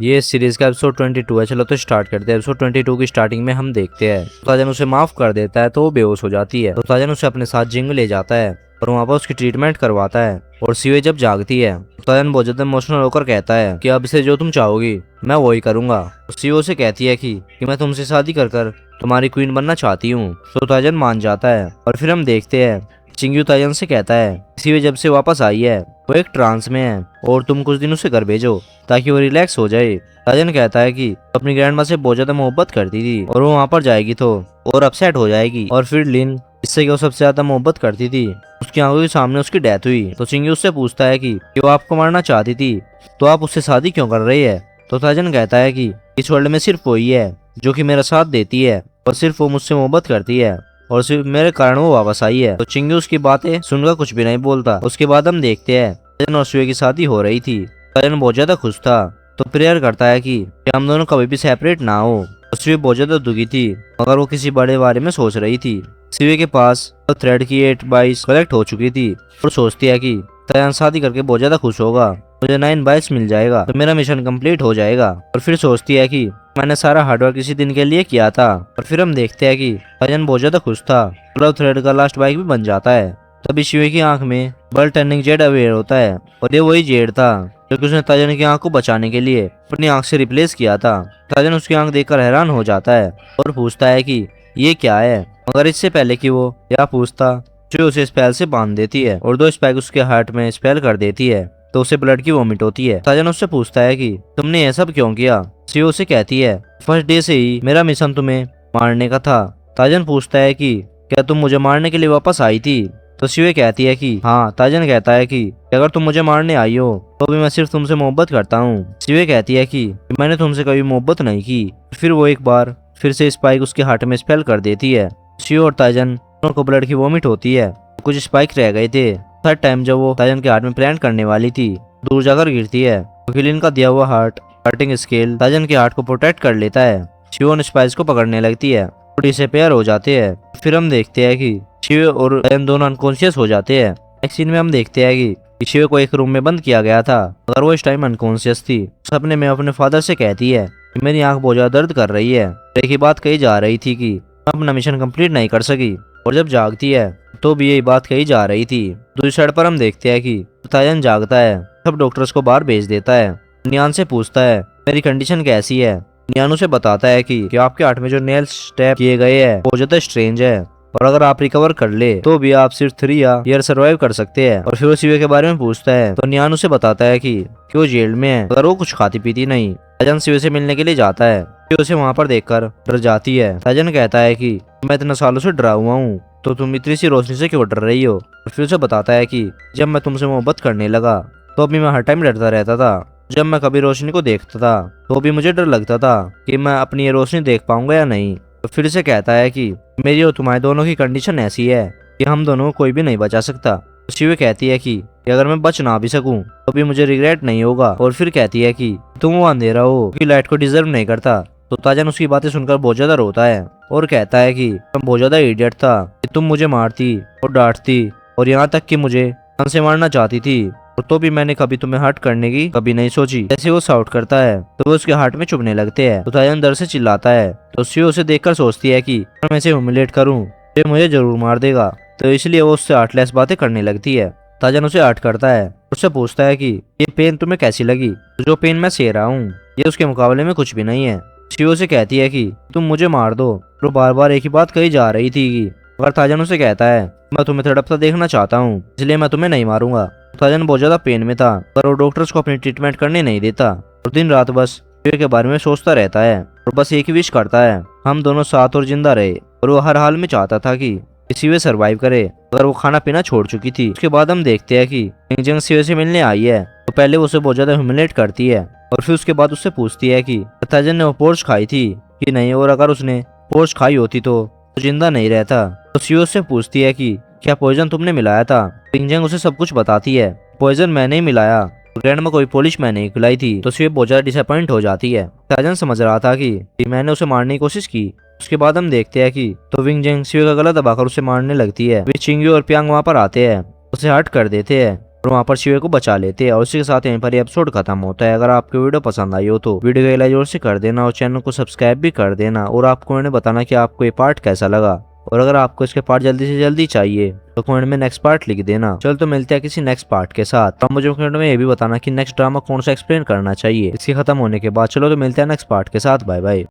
ये इस सीरीज का एपिसोड 22 है। चलो तो स्टार्ट करते हैं। एपिसोड 22 की स्टार्टिंग में हम देखते हैं ताजन उसे माफ कर देता है तो वो बेहोश हो जाती है। तो ताजन उसे अपने साथ जिंग ले जाता है और वहाँ पर उसकी ट्रीटमेंट करवाता है। और सीवे जब जागती है तो ताजन बहुत ज्यादा इमोशनल होकर कहता है कि अब से जो तुम चाहोगी मैं वही करूंगा। तो सीवे उसे कहती है कि मैं तुमसे शादी कर कर तुम्हारी क्वीन बनना चाहती हूँ। तो ताजन मान जाता है और फिर हम देखते हैं चिंग्यू ताजन से कहता है सीवे जब से वापस आई है वो एक ट्रांस में है और तुम कुछ दिन उसे घर भेजो ताकि वो रिलैक्स हो जाए। ताजन कहता है कि अपनी ग्रैंड माँ से बहुत ज्यादा मोहब्बत करती थी और वो वहाँ पर जाएगी तो और अपसेट हो जाएगी। और फिर लिन जिससे कि वो सबसे ज्यादा मोहब्बत करती थी उसकी आंखों के सामने उसकी डेथ हुई। तो चिंग्यू उससे पूछता है कि वो आपको मारना चाहती थी तो आप उससे शादी क्यों कर रही है। तो ताजन कहता है कि इस वर्ल्ड में सिर्फ वही है जो कि मेरा साथ देती है और सिर्फ वो मुझसे मोहब्बत करती है और सिर्फ मेरे कारण वो वापस आई है। तो चिंग्यू उसकी बातें सुनकर कुछ भी नहीं बोलता। उसके बाद हम देखते हैं ताजन और सूर्य की शादी हो रही थी। ताजन बहुत ज्यादा खुश था तो प्रेयर करता है कि हम दोनों कभी भी सेपरेट ना हो। सूर्य बहुत ज्यादा दुखी थी मगर वो किसी बड़े बारे में सोच रही थी। सूर्य के पास थ्रेड की 8 बाइस कलेक्ट हो चुकी थी और सोचती है कि ताजन शादी करके बहुत ज्यादा खुश होगा, मुझे 9 बाइस मिल जाएगा तो मेरा मिशन कंप्लीट हो जाएगा। और फिर सोचती है कि मैंने सारा हार्डवर्क इसी दिन के लिए किया था। और फिर हम देखते हैं कि ताजन बहुत ज्यादा खुश था। क्लब थ्रेड का लास्ट बाइक भी बन जाता है। तभी शिवे की आंख में बल टर्निंग जेड अवेयर होता है और ये वही जेड था क्योंकि उसने ताजन की आंख को बचाने के लिए अपनी आंख से रिप्लेस किया था। ताजन उसकी आंख देखकर हैरान हो जाता है और पूछता है कि ये क्या है। मगर इससे पहले कि वो यह पूछता जो उसे स्पेल से बांध देती है और 2 स्पाइक उसके हार्ट में स्पेल कर देती है तो उसे ब्लड की वोमिट होती है। ताजन उससे पूछता है कि तुमने यह सब क्यों किया। शिव उसे कहती है फर्स्ट डे से ही मेरा मिशन तुम्हें मारने का था। ताजन पूछता है कि क्या तुम मुझे मारने के लिए वापस आई थी। तो शिवे कहती है कि हाँ। ताजन कहता है कि अगर तुम मुझे मारने आई हो तो भी मैं सिर्फ तुमसे मोहब्बत करता हूँ। शिवे कहती है कि मैंने तुमसे कभी मोहब्बत नहीं की। फिर वो एक बार फिर से स्पाइक उसके हार्ट में स्पेल कर देती है। शिव और ताजन दोनों को ब्लड की वोमिट होती है। कुछ स्पाइक रह गए थे। थर्ड टाइम जब वो ताजन के हार्ट में प्लांट करने वाली थी दूर जाकर गिरती है। किलिन का दिया हुआ हार्टिंग स्केल ताजन के हार्ट को प्रोटेक्ट कर लेता है। शिव और स्पाइस को पकड़ने लगती है और डिसअपीयर हो जाते हैं। फिर हम देखते हैं कि शिव और ताजन दोनों अनकॉन्शियस हो जाते हैं। नेक्स्ट सीन में हम देखते हैं कि शिव को एक रूम में बंद किया गया था मगर वो इस टाइम अनकॉन्शियस थी। सपने में अपने फादर से कहती है कि मेरी आंख बहुत ज्यादा दर्द कर रही है। एक ही बात कही जा रही थी कि मैं अपना मिशन कंप्लीट नहीं कर सकी और जब जागती है तो भी यही बात कही जा रही थी। दूसरी साइड पर हम देखते हैं कि ताजन जागता है सब डॉक्टर्स को बाहर भेज देता है। नियान से पूछता है मेरी कंडीशन कैसी है। नियान उसे बताता है कि आपके हार्ट में जो नेल स्टेप किए गए हैं वो ज्यादा स्ट्रेंज है और अगर आप रिकवर कर ले तो भी आप सिर्फ 3 ईयर सर्वाइव कर सकते हैं। और फिर वो शिवे के बारे में पूछता है तो नियान उसे बताता है कि वो जेल में है अगर वो कुछ खाती पीती नहीं। ताजन शिवे से मिलने के लिए जाता है। शिवे उसे वहाँ पर देखकर डर जाती है। ताजन कहता है कि मैं इतने सालों से डरा हुआ हूँ तो तुम इतनी सी रोशनी से क्यों डर रही हो। और फिर उसे बताता है कि जब मैं तुमसे मोहब्बत करने लगा तो अभी मैं हर टाइम डरता रहता था। जब मैं कभी रोशनी को देखता था तो भी मुझे डर लगता था कि मैं अपनी ये रोशनी देख पाऊंगा या नहीं। तो फिर से कहता है कि मेरी और तुम्हारे दोनों की कंडीशन ऐसी है कि हम दोनों को कोई भी नहीं बचा सकता। तो शिवे कहती है कि अगर मैं बच ना भी सकूं तो भी मुझे रिग्रेट नहीं होगा। और फिर कहती है कि तुम वो अंधेरा हो कि लाइट को डिजर्व नहीं करता। तो ताजन उसकी बातें सुनकर बहुत ज्यादा रोता है और कहता है कि मैं बहुत ज्यादा इडियट था कि तुम मुझे मारती और डांटती और यहाँ तक कि मुझे जान से मारना चाहती थी और तो भी मैंने कभी तुम्हें हर्ट करने की कभी नहीं सोची। जैसे वो शाउट करता है तो वो उसके हार्ट में चुभने लगते हैं। तो ताजन डर से चिल्लाता है तो शिव उसे देखकर सोचती है कि मैं इसे ह्यूमिलेट करूं तो मुझे जरूर मार देगा तो इसलिए वो उससे हार्टलेस बातें करने लगती है। ताजन उसे हर्ट करता है उससे पूछता है कि ये पेन तुम्हें कैसी लगी। तो जो पेन मैं सह रहा हूँ ये उसके मुकाबले में कुछ भी नहीं है। शिव से कहती है कि तुम मुझे मार दो। तो बार बार एक ही बात कही जा रही थी कि अगर ताजन उसे कहता है मैं तुम्हें तड़पता देखना चाहता हूँ इसलिए मैं तुम्हें नहीं मारूंगा। ताजन बहुत ज्यादा पेन में था पर वो डॉक्टर्स को अपनी ट्रीटमेंट करने नहीं देता और दिन रात बस शिव के बारे में सोचता रहता है और बस एक ही विश करता है हम दोनों साथ और जिंदा रहे। और वो हर हाल में चाहता था कि शिव सर्वाइव करे अगर वो खाना पीना छोड़ चुकी थी। उसके बाद हम देखते हैं कि विंगजेंग शिव से मिलने आई है तो पहले वो उसे बहुत ज्यादा ह्यूमिलेट करती है और फिर उसके बाद उससे पूछती है कि ताजन ने वो पोर्च खाई थी कि नहीं और अगर उसने पोर्च खाई होती तो जिंदा नहीं रहता। तो शिव से पूछती है कि क्या पॉइजन तुमने मिलाया था। विंगजेंग उसे सब कुछ बताती है पॉइजन मैंने ही मिलाया ग्रैंड में कोई पॉलिश मैंने ही खिलाई थी। तो शिव बहुत ज्यादा डिसअपॉइंट हो जाती है। ताजन समझ रहा था कि मैंने उसे मारने की कोशिश की। उसके बाद हम देखते हैं कि तो विंग जेंग शिव का गला दबाकर उसे मारने लगती है। चिंग्यू और प्यांग वहाँ पर आते हैं उसे हर्ट कर देते हैं। और वहाँ पर शिवे को बचा लेते हैं। और उसी के साथ यहीं पर एपिसोड खत्म होता है। अगर आपको वीडियो पसंद आई हो तो वीडियो को लाइक जोर से कर देना और चैनल को सब्सक्राइब भी कर देना। और आपको मैंने बताना कि आपको ये पार्ट कैसा लगा। और अगर आपको इसके पार्ट जल्दी से जल्दी चाहिए तो कमेंट में नेक्स्ट पार्ट लिख देना। चल तो मिलते हैं किसी नेक्स्ट पार्ट के साथ। तो मुझे कमेंट में ये भी बताना कि नेक्स्ट ड्रामा कौन सा एक्सप्लेन करना चाहिए इसके खत्म होने के बाद। चलो तो मिलते हैं नेक्स्ट पार्ट के साथ। Bye bye.